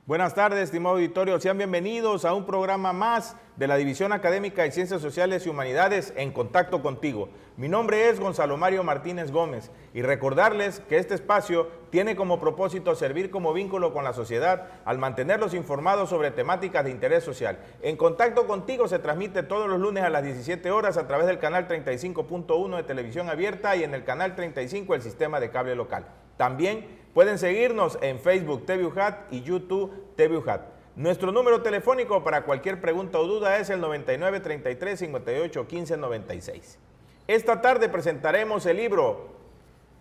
Buenas tardes, estimado auditorio. Sean bienvenidos a un programa más de la División Académica de Ciencias Sociales y Humanidades en contacto contigo. Mi nombre es Gonzalo Mario Martínez Gómez y recordarles que este espacio tiene como propósito servir como vínculo con la sociedad al mantenerlos informados sobre temáticas de interés social. En contacto contigo se transmite todos los lunes a las 17 horas a través del canal 35.1 de televisión abierta y en el canal 35 del sistema de cable local. También pueden seguirnos en Facebook TV UJAT y YouTube TV UJAT. Nuestro número telefónico para cualquier pregunta o duda es el 99 33 58 15 96. Esta tarde presentaremos el libro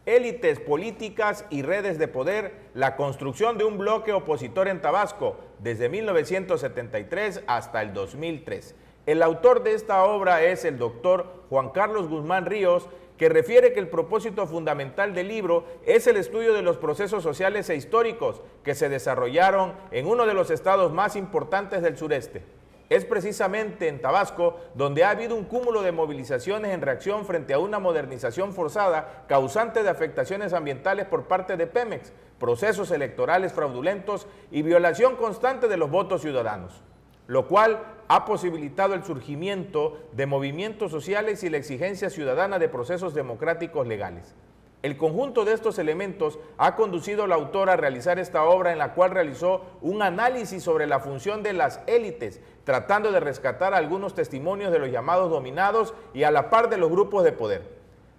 Élites políticas y redes de poder, la construcción de un bloque opositor en Tabasco desde 1973 hasta el 2003. El autor de esta obra es el doctor Juan Carlos Guzmán Ríos, que refiere que el propósito fundamental del libro es el estudio de los procesos sociales e históricos que se desarrollaron en uno de los estados más importantes del sureste. Es precisamente en Tabasco donde ha habido un cúmulo de movilizaciones en reacción frente a una modernización forzada causante de afectaciones ambientales por parte de Pemex, procesos electorales fraudulentos y violación constante de los votos ciudadanos, lo cual ha posibilitado el surgimiento de movimientos sociales y la exigencia ciudadana de procesos democráticos legales. El conjunto de estos elementos ha conducido al autor a realizar esta obra en la cual realizó un análisis sobre la función de las élites, tratando de rescatar algunos testimonios de los llamados dominados y a la par de los grupos de poder.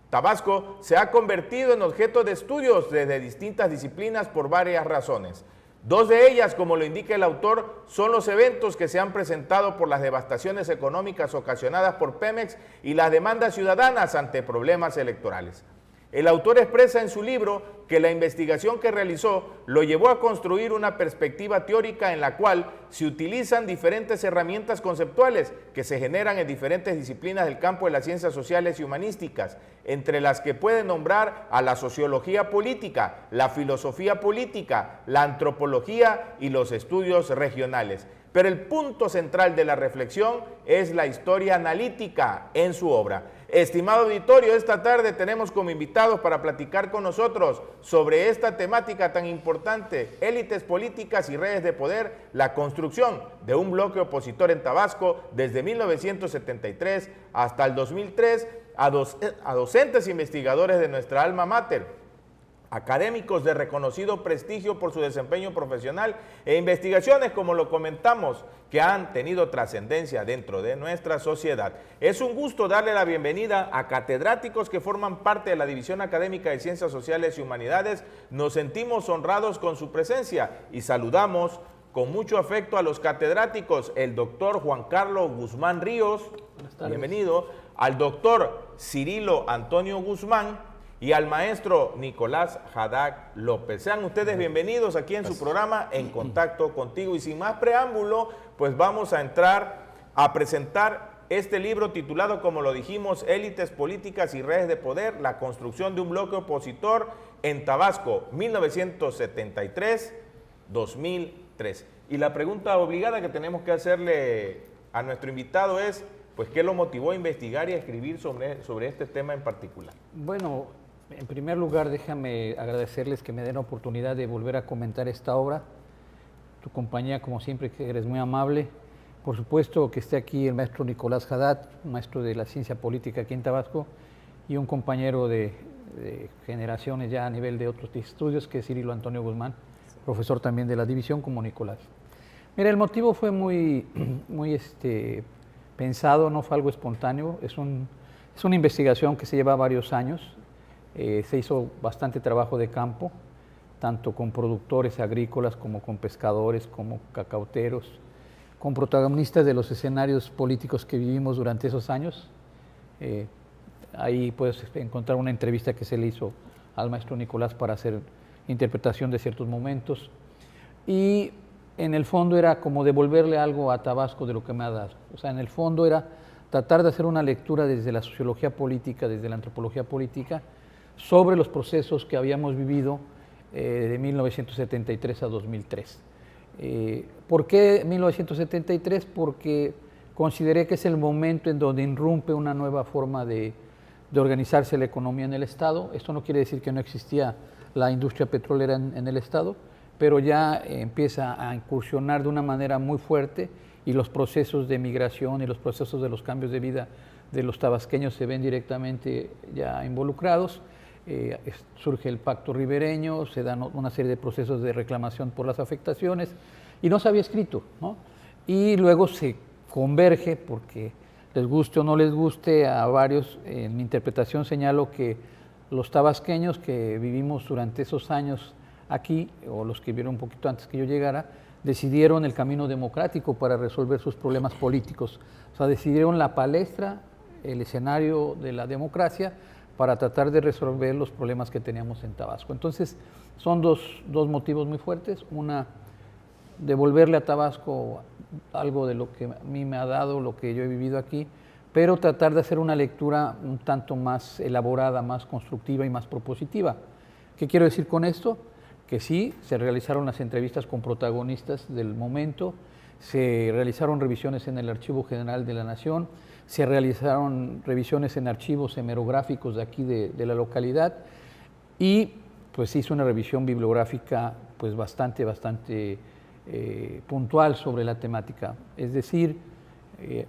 Tabasco se ha convertido en objeto de estudios desde distintas disciplinas por varias razones. Dos de ellas, como lo indica el autor, son los eventos que se han presentado por las devastaciones económicas ocasionadas por Pemex y las demandas ciudadanas ante problemas electorales. El autor expresa en su libro que la investigación que realizó lo llevó a construir una perspectiva teórica en la cual se utilizan diferentes herramientas conceptuales que se generan en diferentes disciplinas del campo de las ciencias sociales y humanísticas, entre las que puede nombrar a la sociología política, la filosofía política, la antropología y los estudios regionales. Pero el punto central de la reflexión es la historia analítica en su obra. Estimado auditorio, esta tarde tenemos como invitados para platicar con nosotros sobre esta temática tan importante, élites políticas y redes de poder, la construcción de un bloque opositor en Tabasco desde 1973 hasta el 2003, a docentes investigadores de nuestra alma mater, académicos de reconocido prestigio por su desempeño profesional e investigaciones, como lo comentamos, que han tenido trascendencia dentro de nuestra sociedad. Es un gusto darle la bienvenida a catedráticos que forman parte de la División Académica de Ciencias Sociales y Humanidades. Nos sentimos honrados con su presencia y saludamos con mucho afecto a los catedráticos, el doctor Juan Carlos Guzmán Ríos, bienvenido, al doctor Cirilo Antonio Guzmán, y al maestro Nicolás Haddad López. Sean ustedes bienvenidos aquí en su programa En Contacto Contigo. Y sin más preámbulo, pues vamos a entrar a presentar este libro titulado, como lo dijimos, Élites políticas y redes de poder, la construcción de un bloque opositor en Tabasco, 1973-2003. Y la pregunta obligada que tenemos que hacerle a nuestro invitado es, pues, ¿qué lo motivó a investigar y a escribir sobre este tema en particular? Bueno, en primer lugar, déjame agradecerles que me den la oportunidad de volver a comentar esta obra. Tu compañía, como siempre, que eres muy amable. Por supuesto que esté aquí el maestro Nicolás Haddad, maestro de la ciencia política aquí en Tabasco, y un compañero de generaciones ya a nivel de otros estudios, que es Cirilo Antonio Guzmán, profesor también de la división, como Nicolás. Mira, el motivo fue muy pensado, no fue algo espontáneo. Es una investigación que se lleva varios años. Se hizo bastante trabajo de campo, tanto con productores agrícolas como con pescadores, como cacauteros, con protagonistas de los escenarios políticos que vivimos durante esos años. Ahí puedes encontrar una entrevista que se le hizo al maestro Nicolás para hacer interpretación de ciertos momentos. Y en el fondo era como devolverle algo a Tabasco de lo que me ha dado. O sea, en el fondo era tratar de hacer una lectura desde la sociología política, desde la antropología política, sobre los procesos que habíamos vivido de 1973 a 2003. ¿Por qué 1973? Porque consideré que es el momento en donde irrumpe una nueva forma de organizarse la economía en el Estado. Esto no quiere decir que no existía la industria petrolera en el Estado, pero ya empieza a incursionar de una manera muy fuerte y los procesos de migración y los procesos de los cambios de vida de los tabasqueños se ven directamente ya involucrados. Surge el pacto ribereño, se dan una serie de procesos de reclamación por las afectaciones y no se había escrito, ¿no? Y luego se converge, porque les guste o no les guste a varios, en mi interpretación señalo que los tabasqueños que vivimos durante esos años aquí, o los que vieron un poquito antes que yo llegara, decidieron el camino democrático para resolver sus problemas políticos. O sea, decidieron la palestra, el escenario de la democracia para tratar de resolver los problemas que teníamos en Tabasco. Entonces, son dos motivos muy fuertes. Una, devolverle a Tabasco algo de lo que a mí me ha dado, lo que yo he vivido aquí, pero tratar de hacer una lectura un tanto más elaborada, más constructiva y más propositiva. ¿Qué quiero decir con esto? Que sí, se realizaron las entrevistas con protagonistas del momento, se realizaron revisiones en el Archivo General de la Nación, se realizaron revisiones en archivos hemerográficos de aquí de la localidad y pues se hizo una revisión bibliográfica pues bastante puntual sobre la temática. Es decir,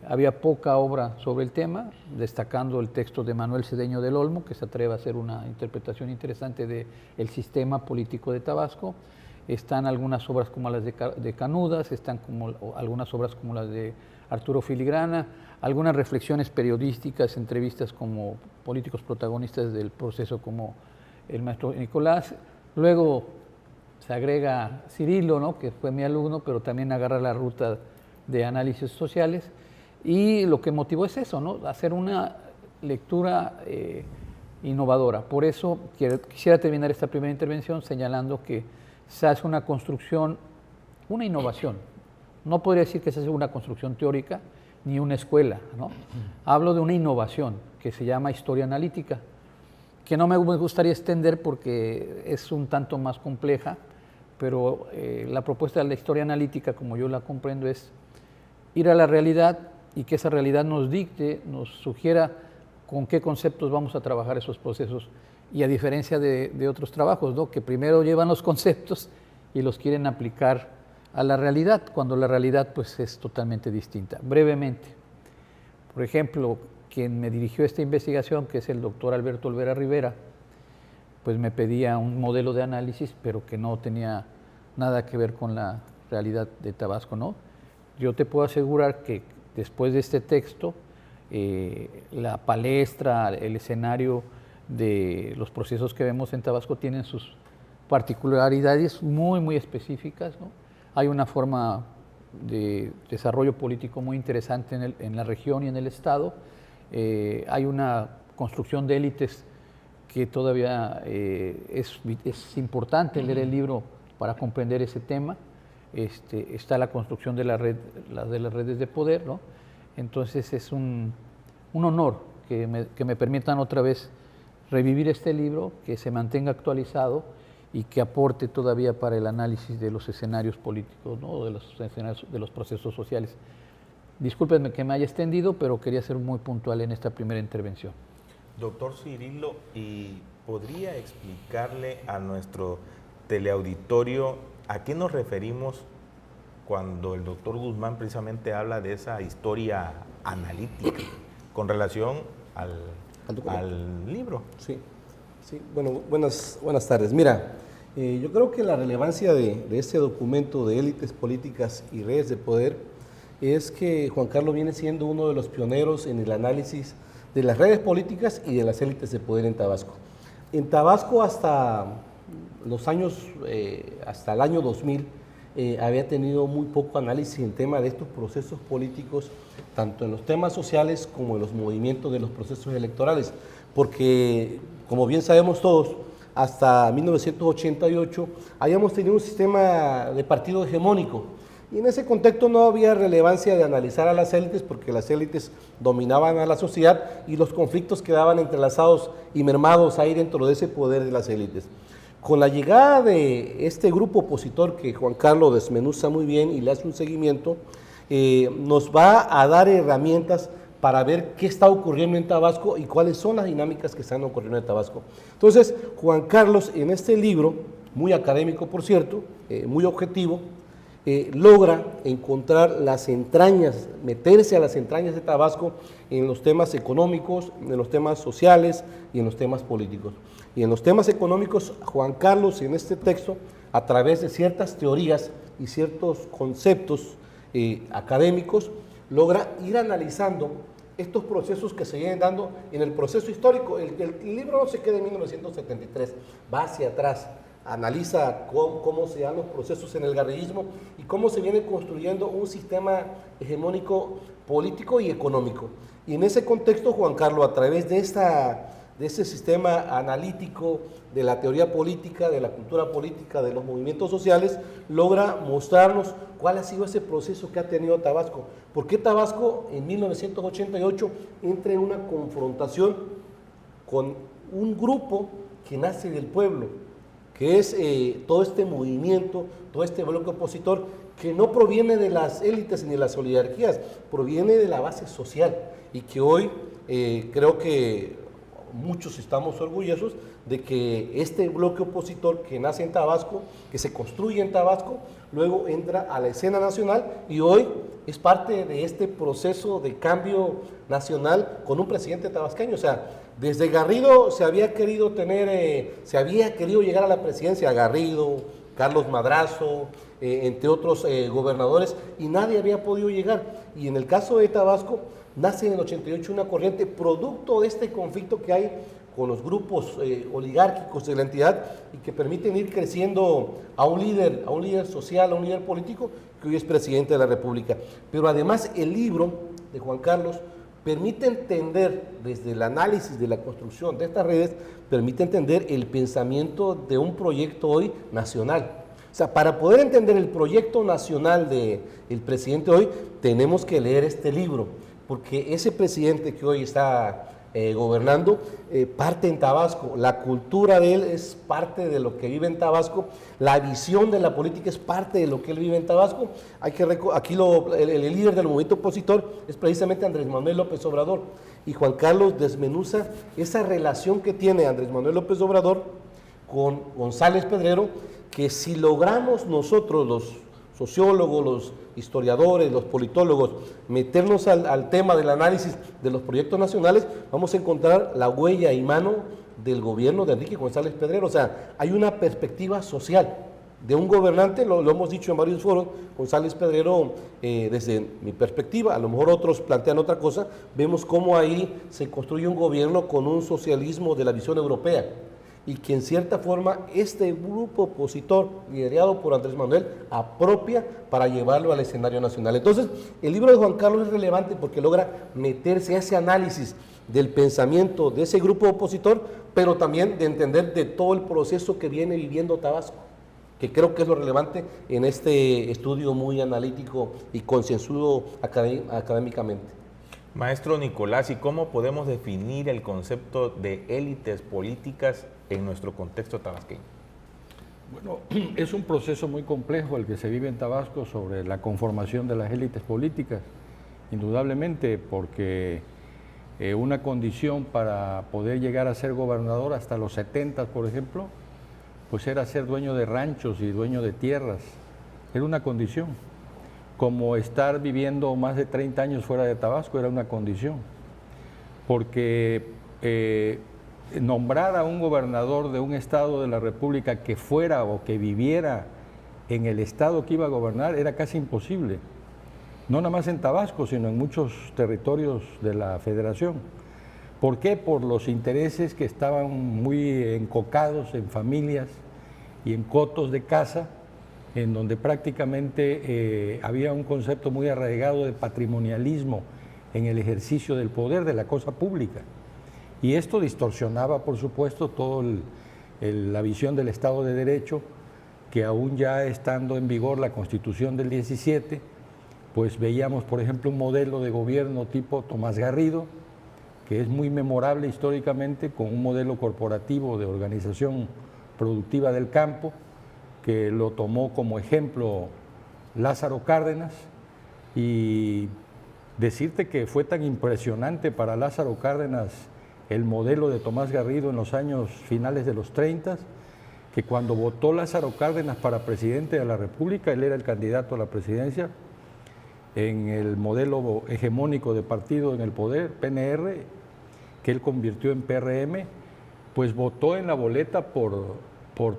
había poca obra sobre el tema, destacando el texto de Manuel Cedeño del Olmo, que se atreve a hacer una interpretación interesante del sistema político de Tabasco. Están algunas obras como las de Canudas, están algunas obras como las de Arturo Filigrana, algunas reflexiones periodísticas, entrevistas como políticos protagonistas del proceso como el maestro Nicolás. Luego se agrega Cirilo, ¿no?, que fue mi alumno, pero también agarra la ruta de análisis sociales, y lo que motivó es eso, ¿no?, hacer una lectura innovadora. Por eso quisiera terminar esta primera intervención señalando que se hace una construcción, una innovación. No podría decir que se hace una construcción teórica ni una escuela, ¿no? Hablo de una innovación que se llama historia analítica, que no me gustaría extender porque es un tanto más compleja, pero la propuesta de la historia analítica, como yo la comprendo, es ir a la realidad y que esa realidad nos dicte, nos sugiera con qué conceptos vamos a trabajar esos procesos, y a diferencia de otros trabajos, ¿no?, que primero llevan los conceptos y los quieren aplicar a la realidad, cuando la realidad pues es totalmente distinta. Brevemente, por ejemplo, quien me dirigió esta investigación, que es el doctor Alberto Olvera Rivera, pues me pedía un modelo de análisis, pero que no tenía nada que ver con la realidad de Tabasco, ¿no? Yo te puedo asegurar que después de este texto, la palestra, el escenario de los procesos que vemos en Tabasco tienen sus particularidades muy específicas, ¿no? Hay una forma de desarrollo político muy interesante en la región y en el Estado. Hay una construcción de élites que todavía es importante leer el libro para comprender ese tema. Está la construcción de de las redes de poder, ¿no? Entonces es un honor que me permitan otra vez revivir este libro, que se mantenga actualizado y que aporte todavía para el análisis de los escenarios políticos, ¿no?, de los escenarios de los procesos sociales. Discúlpenme que me haya extendido, pero quería ser muy puntual en esta primera intervención. Doctor Cirilo, ¿y podría explicarle a nuestro teleauditorio a qué nos referimos cuando el doctor Guzmán precisamente habla de esa historia analítica con relación al libro? Sí, bueno, buenas tardes. Mira, yo creo que la relevancia de este documento de élites políticas y redes de poder es que Juan Carlos viene siendo uno de los pioneros en el análisis de las redes políticas y de las élites de poder en Tabasco. En Tabasco hasta el año 2000 había tenido muy poco análisis en tema de estos procesos políticos, tanto en los temas sociales como en los movimientos de los procesos electorales, porque como bien sabemos todos, hasta 1988 habíamos tenido un sistema de partido hegemónico, y en ese contexto no había relevancia de analizar a las élites, porque las élites dominaban a la sociedad y los conflictos quedaban entrelazados y mermados ahí dentro de ese poder de las élites. Con la llegada de este grupo opositor que Juan Carlos desmenuza muy bien y le hace un seguimiento, nos va a dar herramientas para ver qué está ocurriendo en Tabasco y cuáles son las dinámicas que están ocurriendo en Tabasco. Entonces, Juan Carlos en este libro muy académico, por cierto, muy objetivo, logra encontrar las entrañas, meterse a las entrañas de Tabasco en los temas económicos, en los temas sociales y en los temas políticos. Y en los temas económicos, Juan Carlos, en este texto, a través de ciertas teorías y ciertos conceptos académicos, logra ir analizando estos procesos que se vienen dando en el proceso histórico. El libro no se queda en 1973, va hacia atrás, analiza cómo se dan los procesos en el guerrillismo y cómo se viene construyendo un sistema hegemónico político y económico. Y en ese contexto, Juan Carlos, a través de ese sistema analítico de la teoría política, de la cultura política, de los movimientos sociales, logra mostrarnos cuál ha sido ese proceso que ha tenido Tabasco. ¿Por qué Tabasco en 1988 entra en una confrontación con un grupo que nace del pueblo, que es todo este movimiento, todo este bloque opositor, que no proviene de las élites ni de las oligarquías, proviene de la base social, y que hoy creo que muchos estamos orgullosos de que este bloque opositor que nace en Tabasco, que se construye en Tabasco, luego entra a la escena nacional y hoy es parte de este proceso de cambio nacional con un presidente tabasqueño. O sea, desde Garrido se había querido llegar a la presidencia, Garrido, Carlos Madrazo, entre otros gobernadores, y nadie había podido llegar. Y en el caso de Tabasco, nace en el 88 una corriente producto de este conflicto que hay con los grupos oligárquicos de la entidad y que permiten ir creciendo a un líder social, a un líder político que hoy es presidente de la República. Pero además el libro de Juan Carlos permite entender, desde el análisis de la construcción de estas redes, permite entender el pensamiento de un proyecto hoy nacional. O sea, para poder entender el proyecto nacional del presidente hoy, tenemos que leer este libro, porque ese presidente que hoy está gobernando parte en Tabasco, la cultura de él es parte de lo que vive en Tabasco, la visión de la política es parte de lo que él vive en Tabasco. Aquí el líder del movimiento opositor es precisamente Andrés Manuel López Obrador, y Juan Carlos desmenuza esa relación que tiene Andrés Manuel López Obrador con González Pedrero, que si logramos nosotros los sociólogos, los historiadores, los politólogos, meternos al tema del análisis de los proyectos nacionales, vamos a encontrar la huella y mano del gobierno de Enrique González Pedrero. O sea, hay una perspectiva social de un gobernante, lo hemos dicho en varios foros. González Pedrero, desde mi perspectiva, a lo mejor otros plantean otra cosa, vemos cómo ahí se construye un gobierno con un socialismo de la visión europea, y que en cierta forma este grupo opositor, liderado por Andrés Manuel, apropia para llevarlo al escenario nacional. Entonces, el libro de Juan Carlos es relevante porque logra meterse a ese análisis del pensamiento de ese grupo opositor, pero también de entender de todo el proceso que viene viviendo Tabasco, que creo que es lo relevante en este estudio muy analítico y concienzudo académicamente. Maestro Nicolás, ¿y cómo podemos definir el concepto de élites políticas en nuestro contexto tabasqueño? Bueno, es un proceso muy complejo el que se vive en Tabasco sobre la conformación de las élites políticas, indudablemente, porque una condición para poder llegar a ser gobernador hasta los 70, por ejemplo, pues era ser dueño de ranchos y dueño de tierras. Era una condición. Como estar viviendo más de 30 años fuera de Tabasco era una condición, porque nombrar a un gobernador de un estado de la República que fuera o que viviera en el estado que iba a gobernar era casi imposible, no nada más en Tabasco, sino en muchos territorios de la Federación. ¿Por qué? Por los intereses que estaban muy encocados en familias y en cotos de casa, en donde prácticamente había un concepto muy arraigado de patrimonialismo en el ejercicio del poder de la cosa pública. Y esto distorsionaba, por supuesto, toda la visión del Estado de Derecho, que aún ya estando en vigor la Constitución del 17, pues veíamos, por ejemplo, un modelo de gobierno tipo Tomás Garrido, que es muy memorable históricamente, con un modelo corporativo de organización productiva del campo, que lo tomó como ejemplo Lázaro Cárdenas, y decirte que fue tan impresionante para Lázaro Cárdenas el modelo de Tomás Garrido en los años finales de los 30, que cuando votó Lázaro Cárdenas para presidente de la República, él era el candidato a la presidencia, en el modelo hegemónico de partido en el poder, PNR, que él convirtió en PRM, pues votó en la boleta por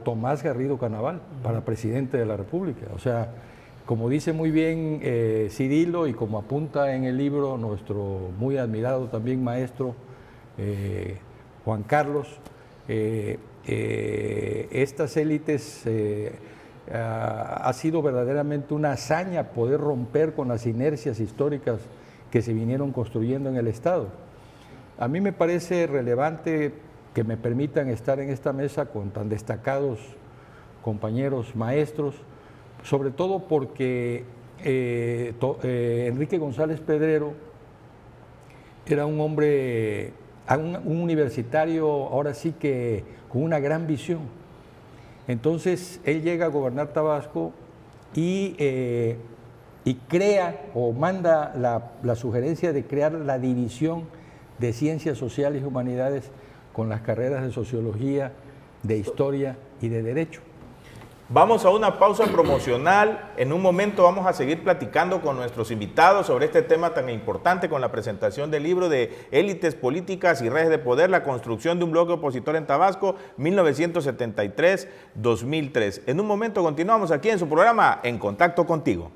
Tomás Garrido Canaval para presidente de la República. O sea, como dice muy bien Cirilo y como apunta en el libro nuestro muy admirado también maestro Juan Carlos, estas élites ha sido verdaderamente una hazaña poder romper con las inercias históricas que se vinieron construyendo en el Estado. A mí me parece relevante que me permitan estar en esta mesa con tan destacados compañeros maestros, sobre todo porque Enrique González Pedrero era un hombre, un universitario, ahora sí que con una gran visión. Entonces él llega a gobernar Tabasco y crea o manda la sugerencia de crear la división de Ciencias Sociales y Humanidades con las carreras de Sociología, de Historia y de Derecho. Vamos a una pausa promocional. En un momento vamos a seguir platicando con nuestros invitados sobre este tema tan importante, con la presentación del libro de Élites Políticas y Redes de Poder, la construcción de un bloque opositor en Tabasco, 1973-2003. En un momento continuamos aquí en su programa En Contacto Contigo.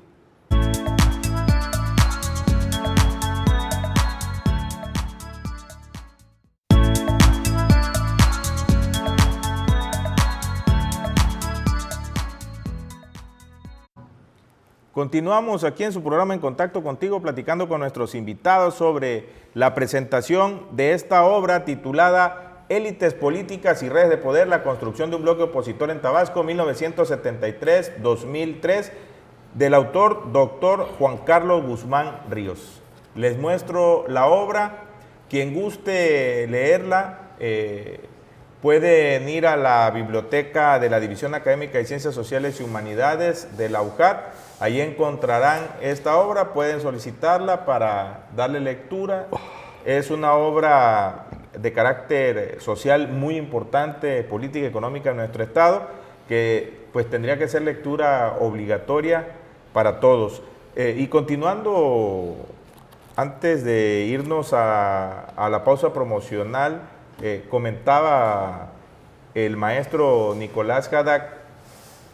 Continuamos aquí en su programa En Contacto Contigo, platicando con nuestros invitados sobre la presentación de esta obra titulada Élites Políticas y Redes de Poder, la construcción de un bloque opositor en Tabasco, 1973-2003, del autor doctor Juan Carlos Guzmán Ríos. Les muestro la obra. Quien guste leerla, pueden ir a la biblioteca de la División Académica de Ciencias Sociales y Humanidades de la UJAT. Ahí encontrarán esta obra, pueden solicitarla para darle lectura. Es una obra de carácter social muy importante, política y económica en nuestro estado, que pues tendría que ser lectura obligatoria para todos. Y continuando, antes de irnos a la pausa promocional, comentaba el maestro Nicolás Haddock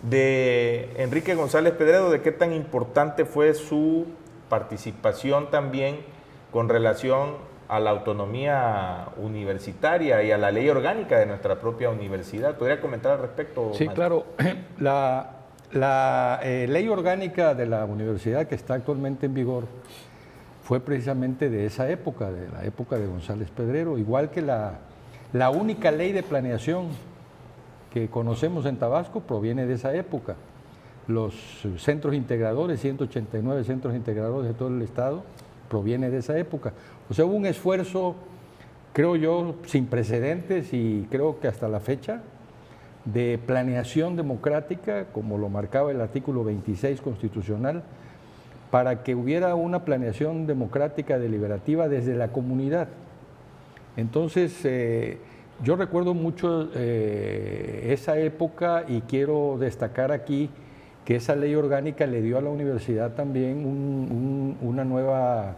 de Enrique González Pedrero, de qué tan importante fue su participación también con relación a la autonomía universitaria y a la ley orgánica de nuestra propia universidad. ¿Podría comentar al respecto? Sí, maestro? Claro. La ley orgánica de la universidad que está actualmente en vigor fue precisamente de esa época, de la época de González Pedrero, igual que la única ley de planeación que conocemos en Tabasco proviene de esa época. Los centros integradores, 189 centros integradores de todo el estado, proviene de esa época. O sea, hubo un esfuerzo, creo yo, sin precedentes y creo que hasta la fecha, de planeación democrática, como lo marcaba el artículo 26 constitucional, para que hubiera una planeación democrática deliberativa desde la comunidad. Entonces, yo recuerdo mucho esa época y quiero destacar aquí que esa ley orgánica le dio a la universidad también una nueva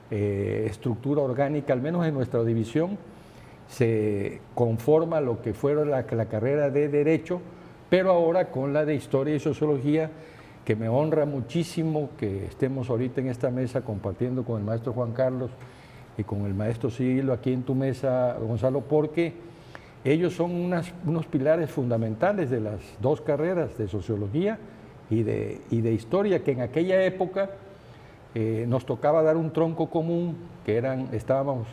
estructura orgánica, al menos en nuestra división. Se conforma lo que fuera la carrera de Derecho, pero ahora con la de Historia y Sociología, que me honra muchísimo que estemos ahorita en esta mesa compartiendo con el maestro Juan Carlos y con el maestro Cirilo aquí en tu mesa, Gonzalo, porque ellos son unos pilares fundamentales de las dos carreras de Sociología y de Historia, que en aquella época nos tocaba dar un tronco común, que estábamos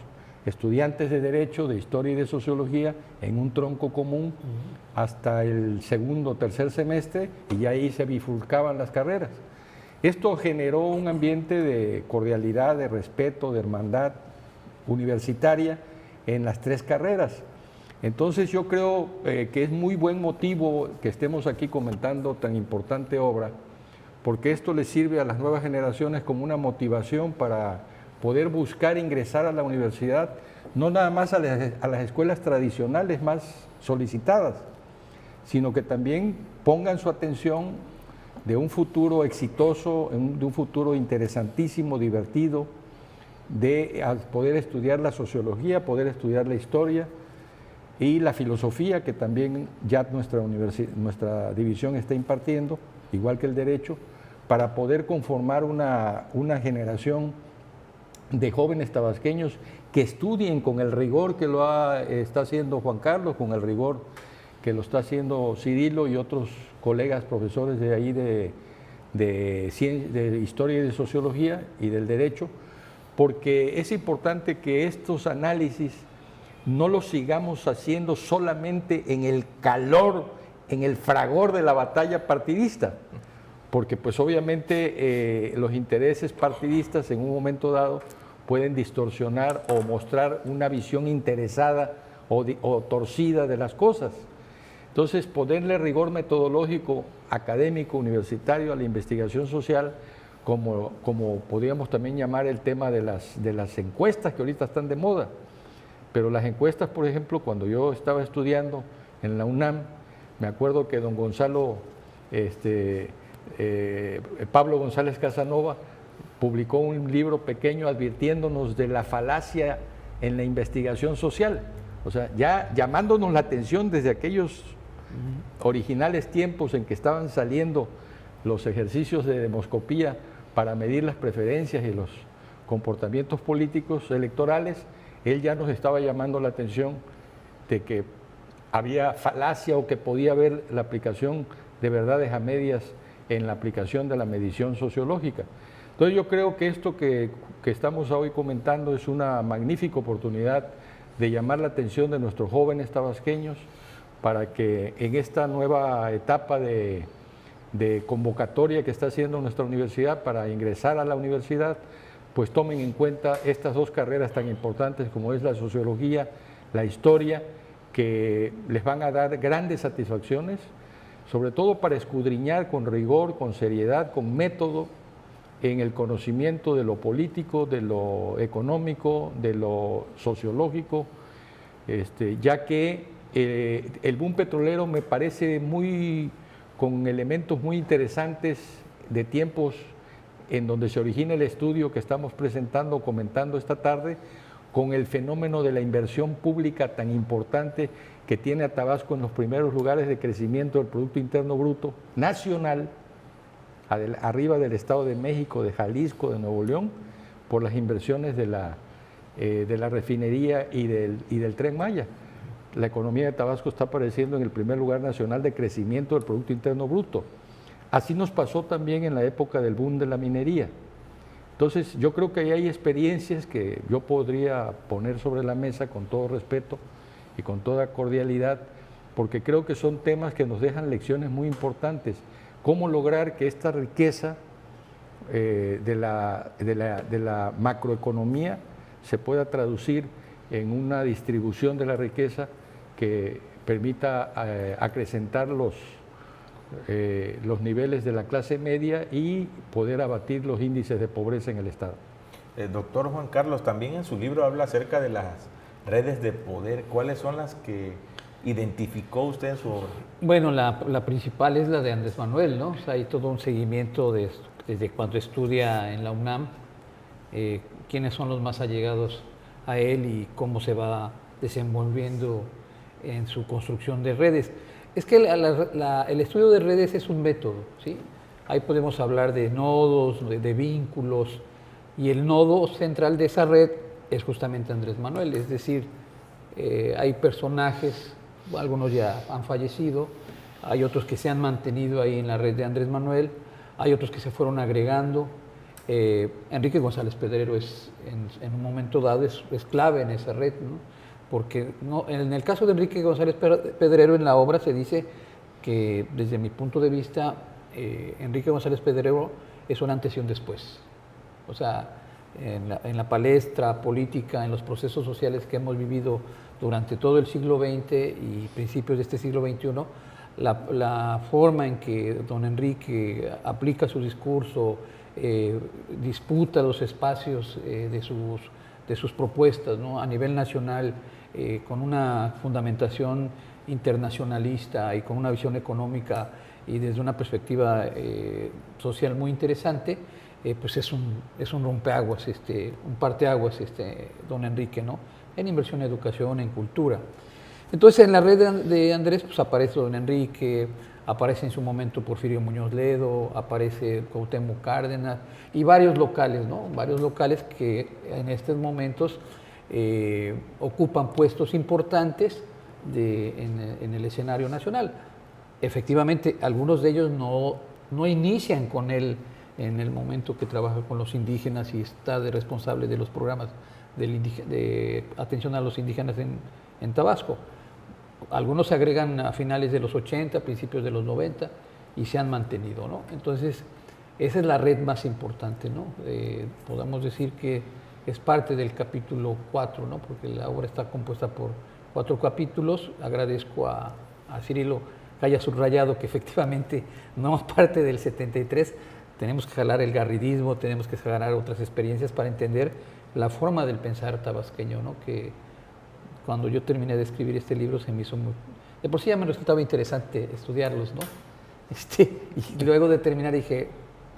estudiantes de Derecho, de Historia y de Sociología en un tronco común hasta el segundo o tercer semestre, y ya ahí se bifurcaban las carreras. Esto generó un ambiente de cordialidad, de respeto, de hermandad universitaria en las tres carreras. Entonces yo creo que es muy buen motivo que estemos aquí comentando tan importante obra, porque esto le sirve a las nuevas generaciones como una motivación para poder buscar ingresar a la universidad, no nada más a las escuelas tradicionales más solicitadas, sino que también pongan su atención de un futuro exitoso, de un futuro interesantísimo, divertido, de poder estudiar la sociología, poder estudiar la historia y la filosofía, que también ya nuestra división está impartiendo, igual que el derecho, para poder conformar una generación de jóvenes tabasqueños que estudien con el rigor que está haciendo Juan Carlos, con el rigor que lo está haciendo Cirilo y otros colegas profesores de ahí de historia y de sociología y del derecho, porque es importante que estos análisis no los sigamos haciendo solamente en el calor, en el fragor de la batalla partidista, porque pues obviamente los intereses partidistas en un momento dado pueden distorsionar o mostrar una visión interesada o torcida de las cosas. Entonces, ponerle rigor metodológico, académico, universitario a la investigación social, como podríamos también llamar el tema de las encuestas que ahorita están de moda. Pero las encuestas, por ejemplo, cuando yo estaba estudiando en la UNAM, me acuerdo que don Gonzalo, Pablo González Casanova, publicó un libro pequeño advirtiéndonos de la falacia en la investigación social. O sea, ya llamándonos la atención desde aquellos originales tiempos en que estaban saliendo los ejercicios de demoscopía para medir las preferencias y los comportamientos políticos electorales, él ya nos estaba llamando la atención de que había falacia o que podía haber la aplicación de verdades a medias en la aplicación de la medición sociológica. Entonces yo creo que esto que estamos hoy comentando es una magnífica oportunidad de llamar la atención de nuestros jóvenes tabasqueños para que en esta nueva etapa de convocatoria que está haciendo nuestra universidad para ingresar a la universidad, pues tomen en cuenta estas dos carreras tan importantes como es la sociología, la historia, que les van a dar grandes satisfacciones, sobre todo para escudriñar con rigor, con seriedad, con método, en el conocimiento de lo político, de lo económico, de lo sociológico, ya que el boom petrolero me parece con elementos muy interesantes de tiempos en donde se origina el estudio que estamos presentando, comentando esta tarde, con el fenómeno de la inversión pública tan importante que tiene a Tabasco en los primeros lugares de crecimiento del Producto Interno Bruto nacional, arriba del Estado de México, de Jalisco, de Nuevo León, por las inversiones de la refinería y del Tren Maya. La economía de Tabasco está apareciendo en el primer lugar nacional de crecimiento del Producto Interno Bruto. Así nos pasó también en la época del boom de la minería. Entonces, yo creo que ahí hay experiencias que yo podría poner sobre la mesa con todo respeto y con toda cordialidad, porque creo que son temas que nos dejan lecciones muy importantes. Cómo lograr que esta riqueza de la macroeconomía se pueda traducir en una distribución de la riqueza que permita acrecentar los niveles de la clase media y poder abatir los índices de pobreza en el Estado. Doctor Juan Carlos, también en su libro habla acerca de las redes de poder. ¿Cuáles son las que identificó usted en su obra? Bueno, la principal es la de Andrés Manuel, ¿no? O sea, hay todo un seguimiento desde cuando estudia en la UNAM, quiénes son los más allegados a él y cómo se va desenvolviendo en su construcción de redes. Es que el estudio de redes es un método, ¿sí? Ahí podemos hablar de nodos, de vínculos, y el nodo central de esa red es justamente Andrés Manuel, es decir, hay personajes, algunos ya han fallecido, hay otros que se han mantenido ahí en la red de Andrés Manuel, hay otros que se fueron agregando. Enrique González Pedrero en un momento dado es clave en esa red, ¿no? Porque en el caso de Enrique González Pedrero en la obra se dice que desde mi punto de vista Enrique González Pedrero es un antes y un después. O sea, en la palestra política, en los procesos sociales que hemos vivido durante todo el siglo XX y principios de este siglo XXI, la forma en que don Enrique aplica su discurso, disputa los espacios de sus propuestas, ¿no? A nivel nacional, con una fundamentación internacionalista y con una visión económica y desde una perspectiva social muy interesante, pues es un rompeaguas, un parteaguas, don Enrique, ¿no? En inversión en educación, en cultura. Entonces, en la red de Andrés, pues aparece don Enrique, aparece en su momento Porfirio Muñoz Ledo, aparece Cuauhtémoc Cárdenas y varios locales, ¿no? Varios locales que en estos momentos ocupan puestos importantes en el escenario nacional. Efectivamente, algunos de ellos no inician con él en el momento que trabaja con los indígenas y está de responsable de los programas de atención a los indígenas en Tabasco. Algunos se agregan a finales de los 80, principios de los 90 y se han mantenido, ¿no? Entonces, esa es la red más importante, ¿no? Podemos decir que es parte del capítulo 4, ¿no? Porque la obra está compuesta por 4 capítulos. Agradezco a Cirilo que haya subrayado que efectivamente no es parte del 73. Tenemos que jalar el garridismo, tenemos que jalar otras experiencias para entender la forma del pensar tabasqueño, ¿no? Que cuando yo terminé de escribir este libro se me hizo muy... De por sí ya me resultaba interesante estudiarlos, ¿no? Y luego de terminar dije,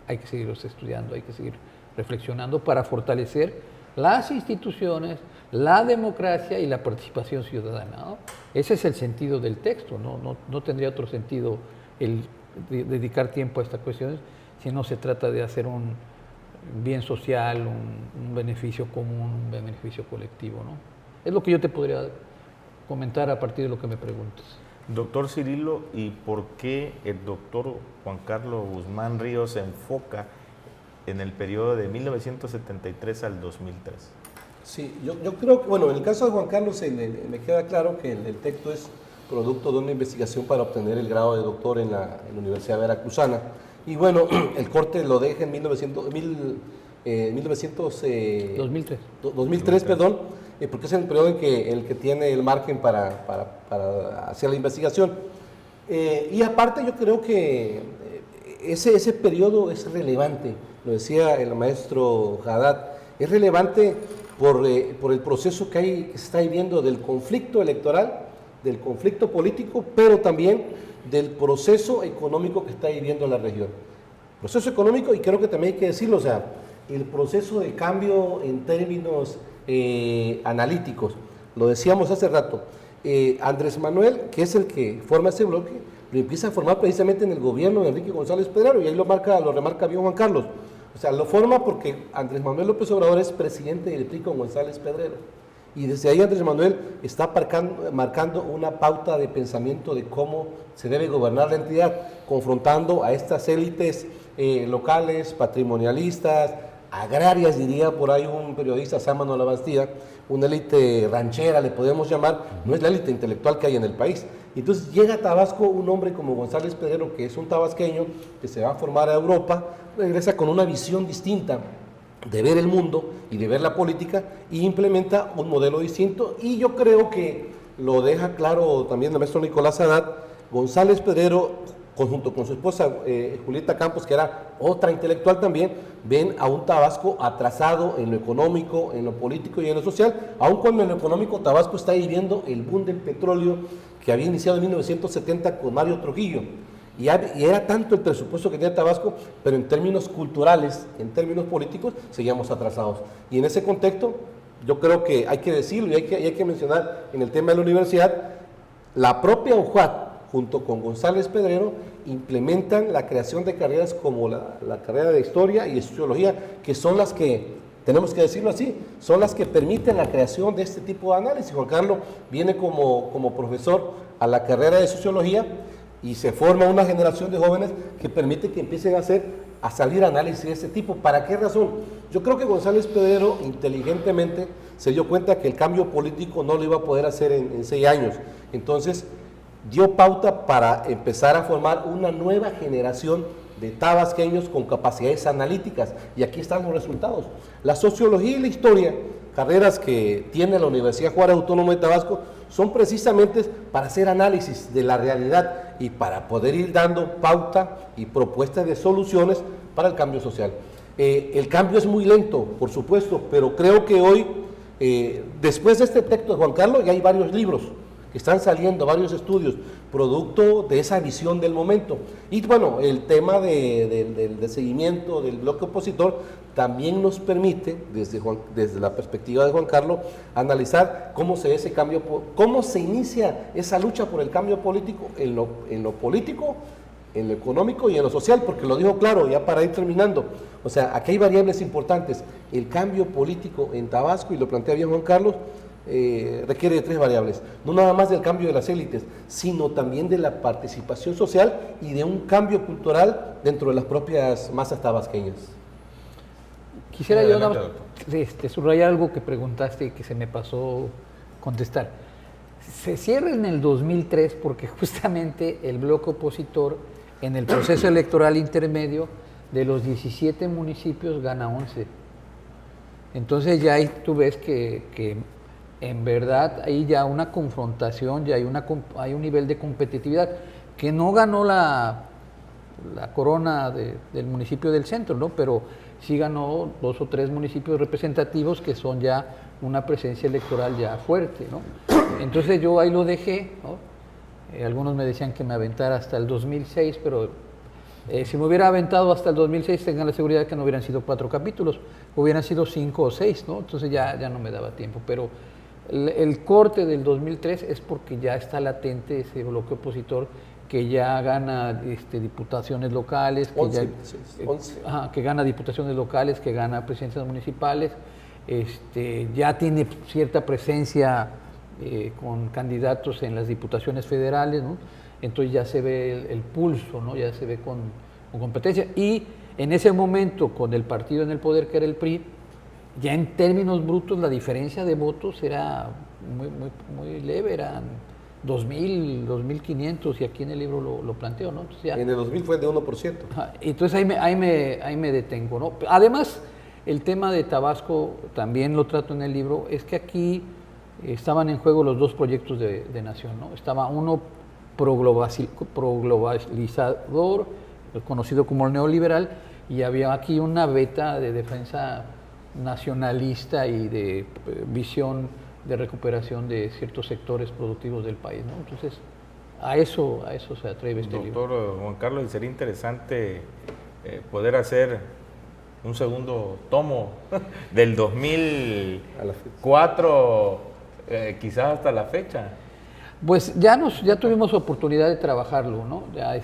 hay que seguirlos estudiando, hay que seguir reflexionando para fortalecer las instituciones, la democracia y la participación ciudadana, ¿no? Ese es el sentido del texto, no tendría otro sentido el dedicar tiempo a estas cuestiones si no se trata de hacer un bien social, un beneficio común, un beneficio colectivo, ¿no? Es lo que yo te podría comentar a partir de lo que me preguntas. Doctor Cirilo, ¿y por qué el doctor Juan Carlos Guzmán Ríos se enfoca en el periodo de 1973 al 2003? Sí, yo creo que, bueno, en el caso de Juan Carlos me queda claro que el texto es producto de una investigación para obtener el grado de doctor en la Universidad Veracruzana. Y bueno, el corte lo deja en 2003, perdón, porque es el periodo en el que tiene el margen para hacer la investigación. Y aparte yo creo que ese periodo es relevante, lo decía el maestro Haddad, es relevante por el proceso que se está viviendo del conflicto electoral, del conflicto político, pero también del proceso económico que está viviendo la región. Proceso económico, y creo que también hay que decirlo, o sea, el proceso de cambio en términos analíticos. Lo decíamos hace rato, Andrés Manuel, que es el que forma ese bloque, lo empieza a formar precisamente en el gobierno de Enrique González Pedrero, y ahí lo remarca bien Juan Carlos. O sea, lo forma porque Andrés Manuel López Obrador es presidente del PRI con González Pedrero. Y desde ahí Andrés Manuel está marcando una pauta de pensamiento de cómo se debe gobernar la entidad, confrontando a estas élites locales, patrimonialistas, agrarias, diría por ahí un periodista, Sámano La Bastida, una élite ranchera, le podemos llamar, no es la élite intelectual que hay en el país. Y entonces llega a Tabasco un hombre como González Pedrero, que es un tabasqueño, que se va a formar a Europa, regresa con una visión distinta de ver el mundo y de ver la política, y implementa un modelo distinto, y yo creo que lo deja claro también el maestro Nicolás Haddad. González Pedrero, junto con su esposa Julieta Campos, que era otra intelectual también, ven a un Tabasco atrasado en lo económico, en lo político y en lo social, aun cuando en lo económico Tabasco está viviendo el boom del petróleo que había iniciado en 1970 con Mario Trujillo. Y era tanto el presupuesto que tenía Tabasco, pero en términos culturales, en términos políticos, seguíamos atrasados. Y en ese contexto, yo creo que hay que decirlo y hay que mencionar en el tema de la universidad, la propia UJAT, junto con González Pedrero, implementan la creación de carreras como la carrera de Historia y de Sociología, que son las que, tenemos que decirlo así, son las que permiten la creación de este tipo de análisis. Juan Carlos viene como profesor a la carrera de Sociología, y se forma una generación de jóvenes que permite que empiecen a salir análisis de este tipo. ¿Para qué razón? Yo creo que González Pedrero inteligentemente se dio cuenta que el cambio político no lo iba a poder hacer en 6 años. Entonces dio pauta para empezar a formar una nueva generación de tabasqueños con capacidades analíticas. Y aquí están los resultados. La sociología y la historia, carreras que tiene la Universidad Juárez Autónoma de Tabasco, son precisamente para hacer análisis de la realidad y para poder ir dando pauta y propuestas de soluciones para el cambio social. El cambio es muy lento, por supuesto, pero creo que hoy, después de este texto de Juan Carlos, ya hay varios libros Están saliendo varios estudios producto de esa visión del momento. Y bueno, el tema de seguimiento del bloque opositor también nos permite, desde la perspectiva de Juan Carlos, analizar cómo se ve ese cambio, cómo se inicia esa lucha por el cambio político en lo político, en lo económico y en lo social, porque lo dijo claro, ya para ir terminando. O sea, aquí hay variables importantes. El cambio político en Tabasco, y lo plantea bien Juan Carlos, requiere de 3 variables. No nada más del cambio de las élites, sino también de la participación social y de un cambio cultural dentro de las propias masas tabasqueñas. Quisiera Sí, yo adelante, subrayar algo que preguntaste y que se me pasó contestar. Se cierra en el 2003 porque justamente el bloque opositor en el proceso electoral intermedio de los 17 municipios gana 11. Entonces ya ahí tú ves que en verdad hay ya una confrontación, ya hay un nivel de competitividad que no ganó la corona del municipio del centro, ¿no? Pero sí ganó 2 o 3 municipios representativos que son ya una presencia electoral ya fuerte, ¿no? Entonces yo ahí lo dejé, ¿no? Algunos me decían que me aventara hasta el 2006, pero si me hubiera aventado hasta el 2006, tengan la seguridad que no hubieran sido 4 capítulos, hubieran sido 5 o 6, ¿no? Entonces ya no me daba tiempo, pero el corte del 2003 es porque ya está latente ese bloque opositor que ya gana diputaciones locales, que gana diputaciones locales, que gana presidencias municipales, ya tiene cierta presencia con candidatos en las diputaciones federales, ¿no? Entonces ya se ve el pulso, ¿no? Ya se ve con competencia. Y en ese momento, con el partido en el poder, que era el PRI, ya en términos brutos la diferencia de votos era muy leve, eran 2.000, 2.500, y aquí en el libro lo planteo, ¿no? Entonces ya, en el 2000 fue de 1%. Entonces ahí me detengo, ¿no? Además, el tema de Tabasco, también lo trato en el libro, es que aquí estaban en juego los 2 proyectos de nación, ¿no? Estaba uno proglobalizador, conocido como el neoliberal, y había aquí una beta de defensa nacionalista y de visión de recuperación de ciertos sectores productivos del país, ¿no? Entonces, a eso se atreve este libro. Doctor Juan Carlos, y sería interesante poder hacer un segundo tomo del 2004, quizás hasta la fecha. Pues ya tuvimos oportunidad de trabajarlo, ¿no? Ya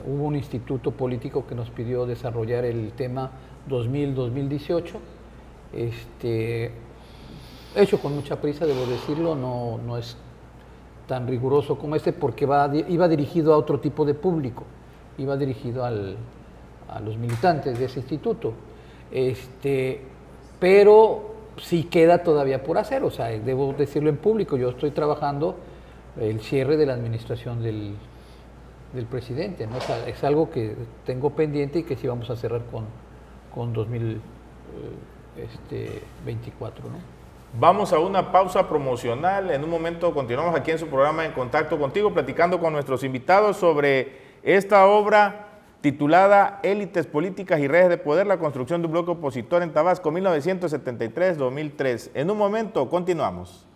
hubo un instituto político que nos pidió desarrollar el tema 2000-2018, hecho con mucha prisa, debo decirlo, no es tan riguroso como porque iba dirigido a otro tipo de público, iba dirigido a los militantes de ese instituto, pero sí queda todavía por hacer, o sea, debo decirlo en público, yo estoy trabajando el cierre de la administración del presidente, ¿no? O sea, es algo que tengo pendiente y que sí vamos a cerrar con 2024, ¿no? Vamos a una pausa promocional. En un momento continuamos aquí en su programa En Contacto Contigo, platicando con nuestros invitados sobre esta obra titulada Élites Políticas y Redes de Poder, la construcción de un bloque opositor en Tabasco, 1973-2003. En un momento continuamos.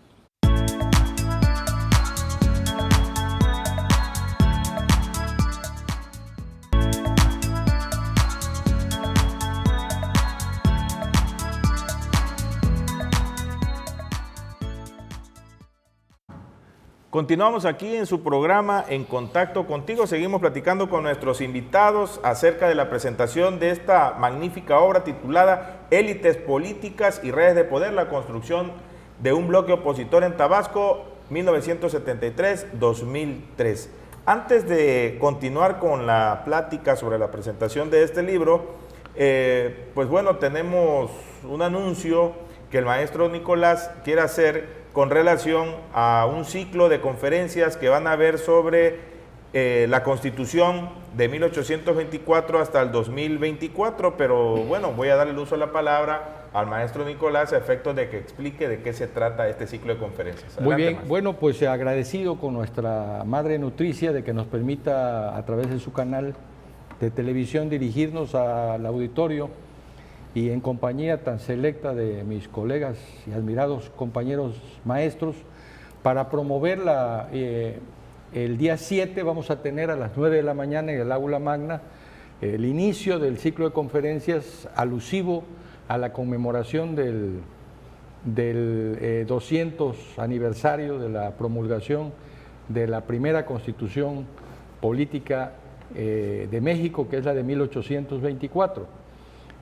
Continuamos aquí en su programa En Contacto Contigo. Seguimos platicando con nuestros invitados acerca de la presentación de esta magnífica obra titulada Élites Políticas y Redes de Poder, la construcción de un bloque opositor en Tabasco, 1973-2003. Antes de continuar con la plática sobre la presentación de este libro, pues bueno, tenemos un anuncio que el maestro Nicolás quiere hacer con relación a un ciclo de conferencias que van a ver sobre la Constitución de 1824 hasta el 2024, pero bueno, voy a darle el uso de la palabra al maestro Nicolás a efectos de que explique de qué se trata este ciclo de conferencias. Adelante, muy bien, maestro. bueno, pues agradecido con nuestra madre nutricia de que nos permita a través de su canal de televisión dirigirnos al auditorio y en compañía tan selecta de mis colegas y admirados compañeros maestros, para promoverla. El día 7 vamos a tener a las 9 de la mañana en el Aula Magna el inicio del ciclo de conferencias alusivo a la conmemoración del 200 aniversario de la promulgación de la primera constitución política de México, que es la de 1824.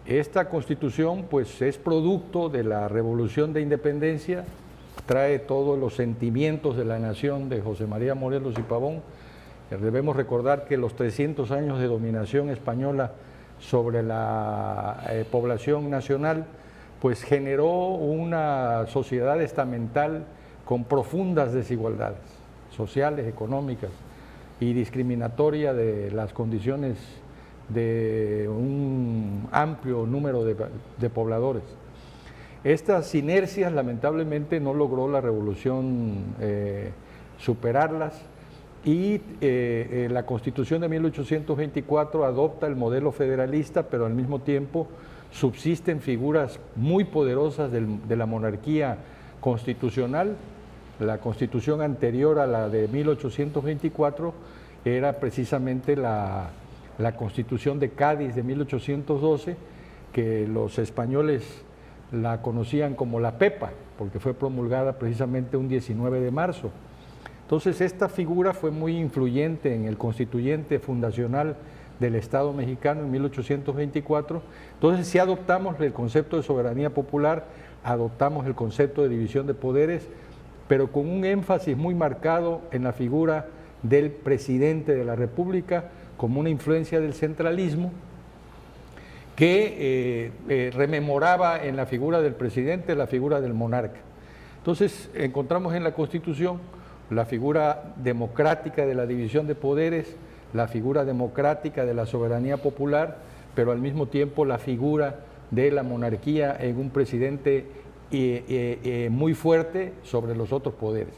Esta constitución pues es producto de la Revolución de Independencia, trae todos los sentimientos de la nación de José María Morelos y Pavón. Debemos recordar que los 300 años de dominación española sobre la población nacional pues generó una sociedad estamental con profundas desigualdades sociales, económicas y discriminatoria de las condiciones de un amplio número de pobladores. Estas inercias lamentablemente no logró la revolución superarlas, y la Constitución de 1824 adopta el modelo federalista, pero al mismo tiempo subsisten figuras muy poderosas de la monarquía constitucional. La Constitución anterior a la de 1824 era precisamente la Constitución de Cádiz de 1812, que los españoles la conocían como la Pepa, porque fue promulgada precisamente un 19 de marzo. Entonces, esta figura fue muy influyente en el constituyente fundacional del Estado mexicano en 1824. Entonces, si adoptamos el concepto de soberanía popular, adoptamos el concepto de división de poderes, pero con un énfasis muy marcado en la figura del presidente de la República, como una influencia del centralismo que rememoraba en la figura del presidente la figura del monarca. Entonces, encontramos en la Constitución la figura democrática de la división de poderes, la figura democrática de la soberanía popular, pero al mismo tiempo la figura de la monarquía en un presidente muy fuerte sobre los otros poderes.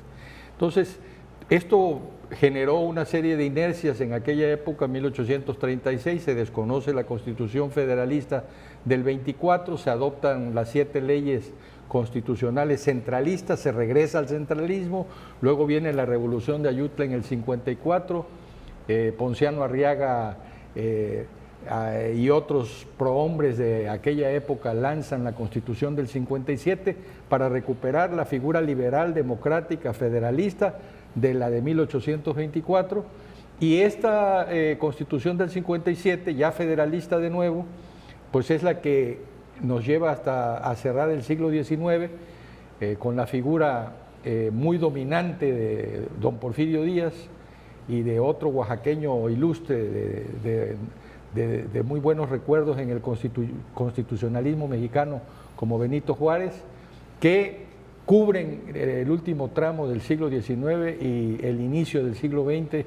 Entonces, esto generó una serie de inercias en aquella época, en 1836, se desconoce la Constitución Federalista del 24, se adoptan las 7 leyes constitucionales centralistas, se regresa al centralismo, luego viene la Revolución de Ayutla en el 54, Ponciano Arriaga y otros prohombres de aquella época lanzan la Constitución del 57 para recuperar la figura liberal, democrática, federalista de la de 1824, y esta Constitución del 57, ya federalista de nuevo, pues es la que nos lleva hasta a cerrar el siglo XIX con la figura muy dominante de don Porfirio Díaz y de otro oaxaqueño ilustre de muy buenos recuerdos en el constitucionalismo mexicano como Benito Juárez, que cubren el último tramo del siglo XIX y el inicio del siglo XX.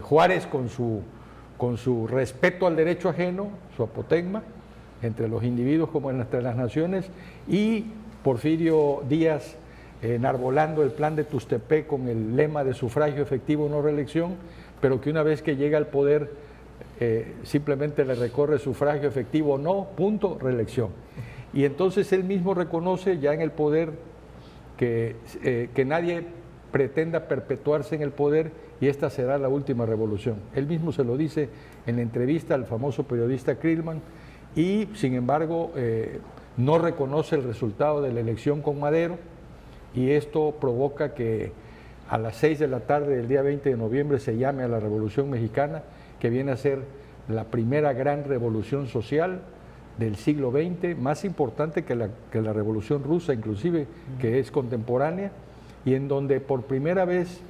Juárez con su respeto al derecho ajeno, su apotegma, entre los individuos como entre las naciones, y Porfirio Díaz enarbolando el plan de Tustepec con el lema de sufragio efectivo, no reelección, pero que una vez que llega al poder simplemente le recorre sufragio efectivo no, punto, reelección. Y entonces él mismo reconoce ya en el poder que nadie pretenda perpetuarse en el poder y esta será la última revolución. Él mismo se lo dice en la entrevista al famoso periodista Krillman, y sin embargo no reconoce el resultado de la elección con Madero, y esto provoca que a las 6 de la tarde del día 20 de noviembre se llame a la Revolución Mexicana, que viene a ser la primera gran revolución social del siglo XX, más importante que la Revolución Rusa inclusive, que es contemporánea, y en donde por primera vez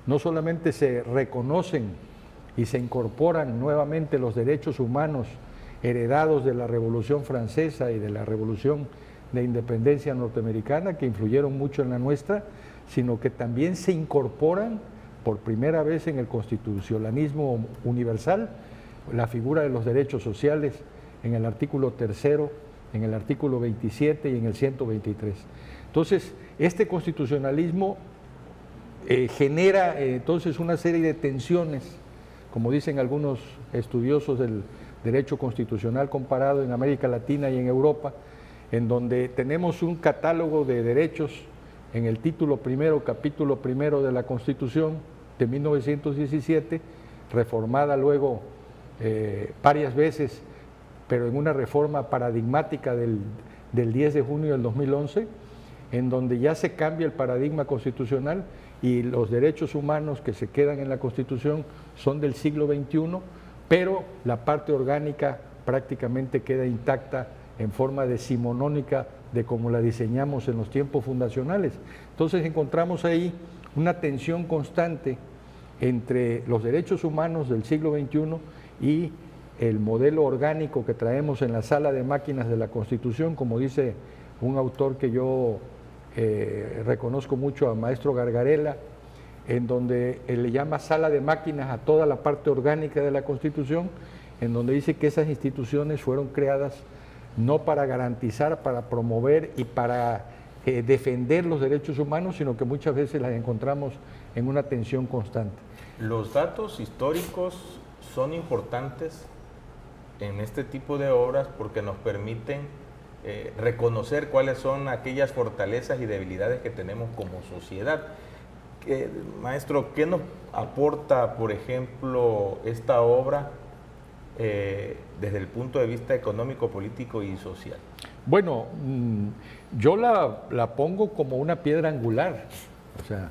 no solamente se reconocen y se incorporan nuevamente los derechos humanos heredados de la Revolución Francesa y de la Revolución de Independencia norteamericana, que influyeron mucho en la nuestra, sino que también se incorporan por primera vez en el constitucionalismo universal la figura de los derechos sociales en el artículo 3º, en el artículo 27 y en el 123. Entonces, este constitucionalismo genera entonces una serie de tensiones, como dicen algunos estudiosos del derecho constitucional comparado en América Latina y en Europa, en donde tenemos un catálogo de derechos en el título primero, capítulo primero de la Constitución de 1917, reformada luego varias veces, pero en una reforma paradigmática del 10 de junio del 2011, en donde ya se cambia el paradigma constitucional y los derechos humanos que se quedan en la Constitución son del siglo XXI, pero la parte orgánica prácticamente queda intacta en forma decimonónica de como la diseñamos en los tiempos fundacionales. Entonces encontramos ahí una tensión constante entre los derechos humanos del siglo XXI y el modelo orgánico que traemos en la sala de máquinas de la Constitución, como dice un autor que yo reconozco mucho, a maestro Gargarella, en donde él le llama sala de máquinas a toda la parte orgánica de la Constitución, en donde dice que esas instituciones fueron creadas no para garantizar, para promover y para defender los derechos humanos, sino que muchas veces las encontramos en una tensión constante. Los datos históricos son importantes en este tipo de obras porque nos permiten reconocer cuáles son aquellas fortalezas y debilidades que tenemos como sociedad. Maestro, ¿qué nos aporta, por ejemplo, esta obra desde el punto de vista económico, político y social? Bueno, yo la pongo como una piedra angular, o sea,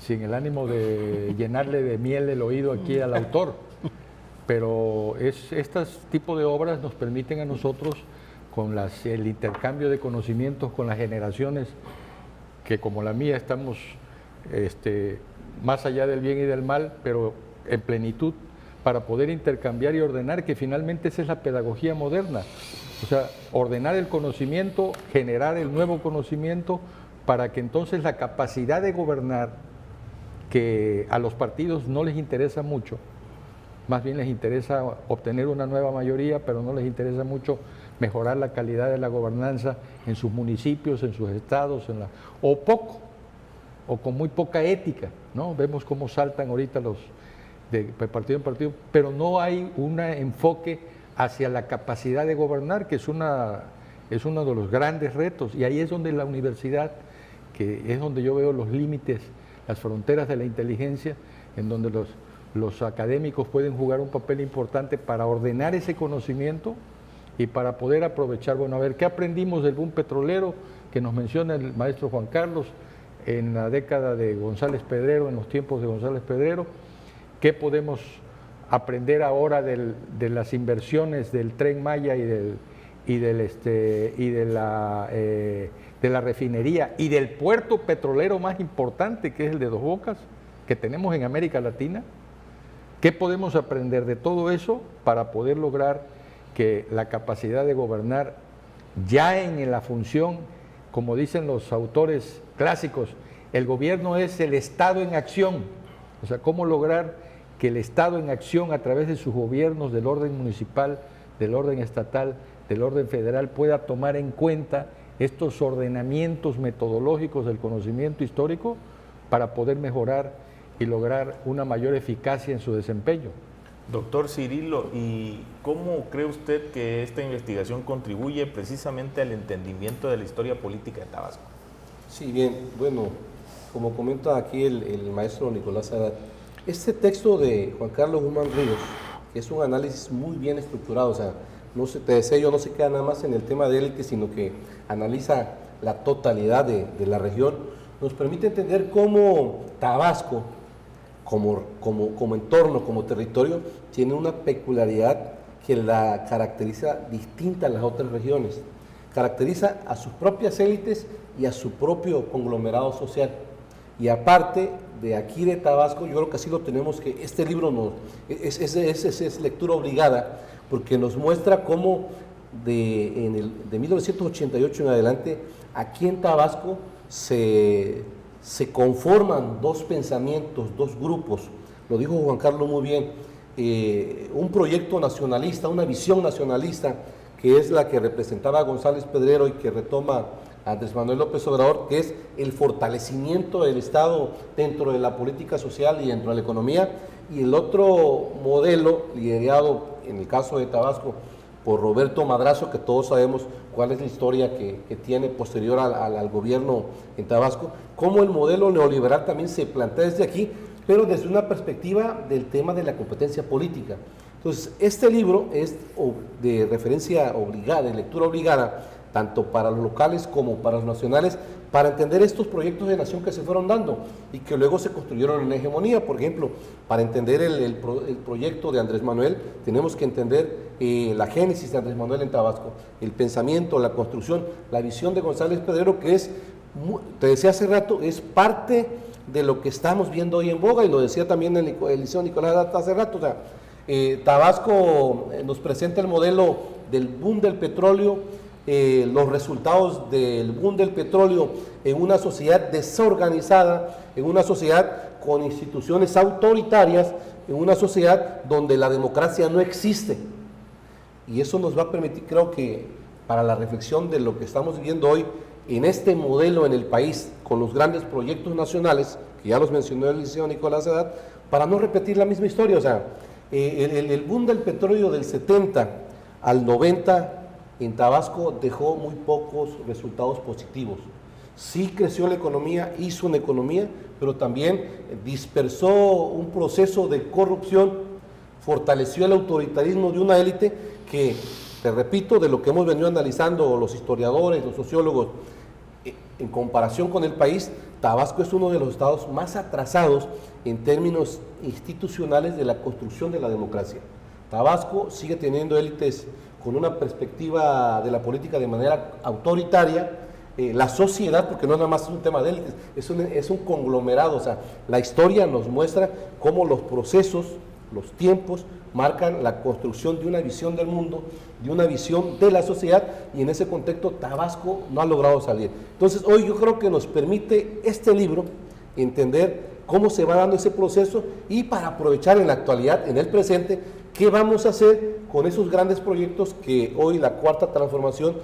sin el ánimo de llenarle de miel el oído aquí al autor, pero estos tipos de obras nos permiten a nosotros, con el intercambio de conocimientos con las generaciones que como la mía estamos más allá del bien y del mal, pero en plenitud, para poder intercambiar y ordenar, que finalmente esa es la pedagogía moderna. O sea, ordenar el conocimiento, generar el nuevo conocimiento, para que entonces la capacidad de gobernar, que a los partidos no les interesa mucho, más bien les interesa obtener una nueva mayoría, pero no les interesa mucho mejorar la calidad de la gobernanza en sus municipios, en sus estados, o poco, o con muy poca ética, ¿no? Vemos cómo saltan ahorita los de partido en partido, pero no hay un enfoque hacia la capacidad de gobernar, que es uno de los grandes retos, y ahí es donde la universidad, que es donde yo veo los límites, las fronteras de la inteligencia, en donde los académicos pueden jugar un papel importante para ordenar ese conocimiento y para poder aprovechar, bueno, a ver, ¿qué aprendimos del boom petrolero que nos menciona el maestro Juan Carlos en la década de González Pedrero, en los tiempos de González Pedrero? ¿Qué podemos aprender ahora de las inversiones del Tren Maya y de la refinería y del puerto petrolero más importante, que es el de Dos Bocas, que tenemos en América Latina? ¿Qué podemos aprender de todo eso para poder lograr que la capacidad de gobernar, ya en la función, como dicen los autores clásicos, el gobierno es el Estado en acción? O sea, ¿cómo lograr que el Estado en acción, a través de sus gobiernos, del orden municipal, del orden estatal, del orden federal, pueda tomar en cuenta estos ordenamientos metodológicos del conocimiento histórico para poder mejorar y lograr una mayor eficacia en su desempeño? Doctor Cirilo, ¿y cómo cree usted que esta investigación contribuye precisamente al entendimiento de la historia política de Tabasco? Sí, bien, bueno, como comenta aquí el maestro Nicolás Haddad, este texto de Juan Carlos Guzmán Ríos, que es un análisis muy bien estructurado, o sea, te decía yo, no se queda nada más en el tema de élite, sino que analiza la totalidad de la región, nos permite entender cómo Tabasco, como entorno, como territorio, tiene una peculiaridad que la caracteriza distinta a las otras regiones. Caracteriza a sus propias élites y a su propio conglomerado social. Y aparte de aquí de Tabasco, yo creo que así lo tenemos, que este libro es lectura obligada, porque nos muestra cómo de 1988 en adelante, aquí en Tabasco se conforman dos pensamientos, dos grupos. Lo dijo Juan Carlos muy bien, un proyecto nacionalista, una visión nacionalista, que es la que representaba a González Pedrero y que retoma Andrés Manuel López Obrador, que es el fortalecimiento del Estado dentro de la política social y dentro de la economía, y el otro modelo, liderado en el caso de Tabasco por Roberto Madrazo, que todos sabemos cuál es la historia que tiene posterior al gobierno en Tabasco, cómo el modelo neoliberal también se plantea desde aquí, pero desde una perspectiva del tema de la competencia política. Entonces, este libro es de referencia obligada, de lectura obligada, tanto para los locales como para los nacionales, para entender estos proyectos de nación que se fueron dando y que luego se construyeron en hegemonía. Por ejemplo, para entender el proyecto de Andrés Manuel, tenemos que entender la génesis de Andrés Manuel en Tabasco, el pensamiento, la construcción, la visión de González Pedrero, que es, te decía hace rato, es parte de lo que estamos viendo hoy en boga, y lo decía también el Liceo Nicolás Data hace rato. O sea, Tabasco nos presenta el modelo del boom del petróleo, los resultados del boom del petróleo en una sociedad desorganizada, en una sociedad con instituciones autoritarias, en una sociedad donde la democracia no existe. Y eso nos va a permitir, creo que, para la reflexión de lo que estamos viviendo hoy en este modelo en el país, con los grandes proyectos nacionales, que ya los mencionó el Liceo Nicolás Edad, para no repetir la misma historia. O sea, el boom del petróleo del 70 al 90 en Tabasco dejó muy pocos resultados positivos. Sí creció la economía, hizo una economía, pero también dispersó un proceso de corrupción, fortaleció el autoritarismo de una élite que, te repito, de lo que hemos venido analizando los historiadores, los sociólogos, en comparación con el país, Tabasco es uno de los estados más atrasados en términos institucionales de la construcción de la democracia. Tabasco sigue teniendo élites con una perspectiva de la política de manera autoritaria, la sociedad, porque no nada más es un tema de élites, es un conglomerado. O sea, la historia nos muestra cómo los procesos, los tiempos, marcan la construcción de una visión del mundo, de una visión de la sociedad, y en ese contexto Tabasco no ha logrado salir. Entonces, hoy yo creo que nos permite este libro entender cómo se va dando ese proceso, y para aprovechar en la actualidad, en el presente, qué vamos a hacer con esos grandes proyectos que hoy la Cuarta Transformación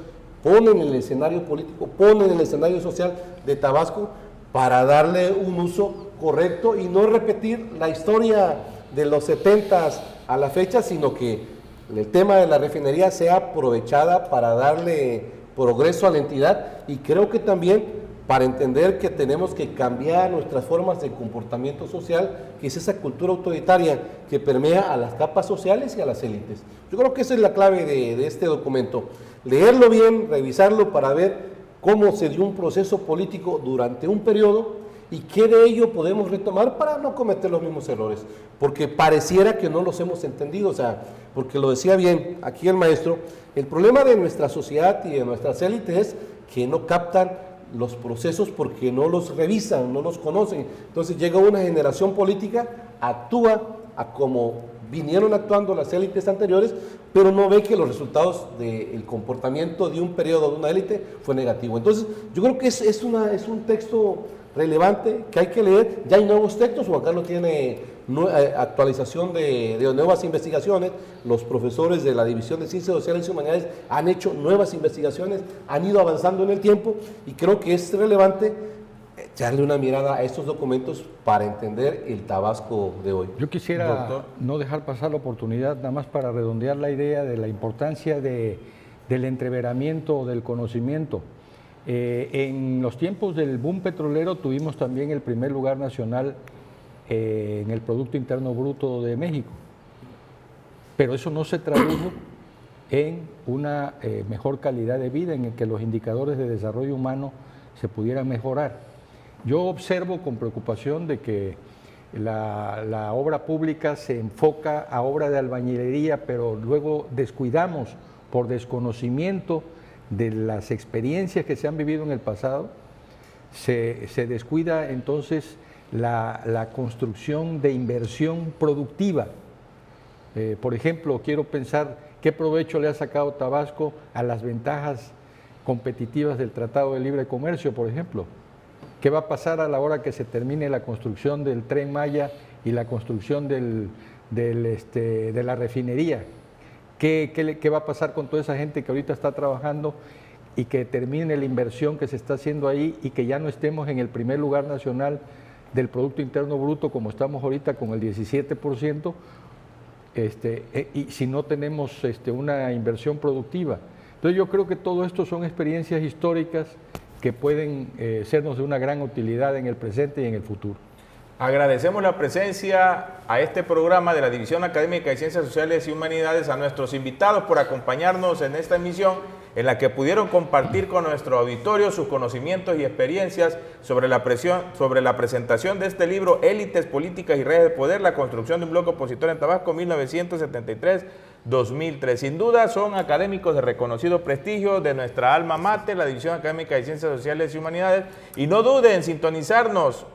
pone en el escenario político, pone en el escenario social de Tabasco, para darle un uso correcto y no repetir la historia de los 70s a la fecha, sino que el tema de la refinería sea aprovechada para darle progreso a la entidad, y creo que también para entender que tenemos que cambiar nuestras formas de comportamiento social, que es esa cultura autoritaria que permea a las capas sociales y a las élites. Yo creo que esa es la clave de este documento. Leerlo bien, revisarlo para ver cómo se dio un proceso político durante un periodo y qué de ello podemos retomar para no cometer los mismos errores, porque pareciera que no los hemos entendido. O sea, porque lo decía bien aquí el maestro, el problema de nuestra sociedad y de nuestras élites es que no captan los procesos porque no los revisan, no los conocen. Entonces llega una generación política, actúa a como vinieron actuando las élites anteriores, pero no ve que los resultados del comportamiento de un periodo de una élite fue negativo. Entonces yo creo que es un texto relevante que hay que leer. Ya hay nuevos textos, Juan Carlos tiene actualización de nuevas investigaciones, los profesores de la División de Ciencias Sociales y Humanidades han hecho nuevas investigaciones, han ido avanzando en el tiempo, y creo que es relevante echarle una mirada a estos documentos para entender el Tabasco de hoy. Yo quisiera no dejar pasar la oportunidad, nada más para redondear la idea de la importancia del entreveramiento, del conocimiento. En los tiempos del boom petrolero tuvimos también el primer lugar nacional en el Producto Interno Bruto de México, pero eso no se tradujo en una mejor calidad de vida, en el que los indicadores de desarrollo humano se pudieran mejorar. Yo observo con preocupación de que la obra pública se enfoca a obra de albañilería, pero luego descuidamos por desconocimiento de las experiencias que se han vivido en el pasado, se descuida entonces la construcción de inversión productiva. Por ejemplo, quiero pensar qué provecho le ha sacado Tabasco a las ventajas competitivas del Tratado de Libre Comercio, por ejemplo. ¿Qué va a pasar a la hora que se termine la construcción del Tren Maya y la construcción de la refinería? ¿Qué va a pasar con toda esa gente que ahorita está trabajando y que termine la inversión que se está haciendo ahí, y que ya no estemos en el primer lugar nacional del Producto Interno Bruto como estamos ahorita con el 17%, y si no tenemos una inversión productiva. Entonces yo creo que todo esto son experiencias históricas que pueden sernos de una gran utilidad en el presente y en el futuro. Agradecemos la presencia a este programa de la División Académica de Ciencias Sociales y Humanidades, a nuestros invitados por acompañarnos en esta emisión en la que pudieron compartir con nuestro auditorio sus conocimientos y experiencias sobre la presentación de este libro, Élites, Políticas y Redes de Poder, la construcción de un bloque opositor en Tabasco, 1973-2003. Sin duda son académicos de reconocido prestigio de nuestra alma mater, la División Académica de Ciencias Sociales y Humanidades, y no duden en sintonizarnos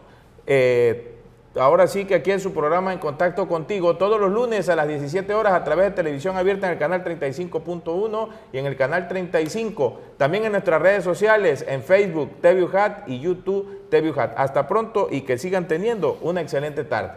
ahora sí que aquí en su programa En Contacto Contigo, todos los lunes a las 17 horas a través de televisión abierta en el canal 35.1 y en el canal 35. También en nuestras redes sociales, en Facebook, TVUJAT y YouTube, TVUJAT. Hasta pronto y que sigan teniendo una excelente tarde.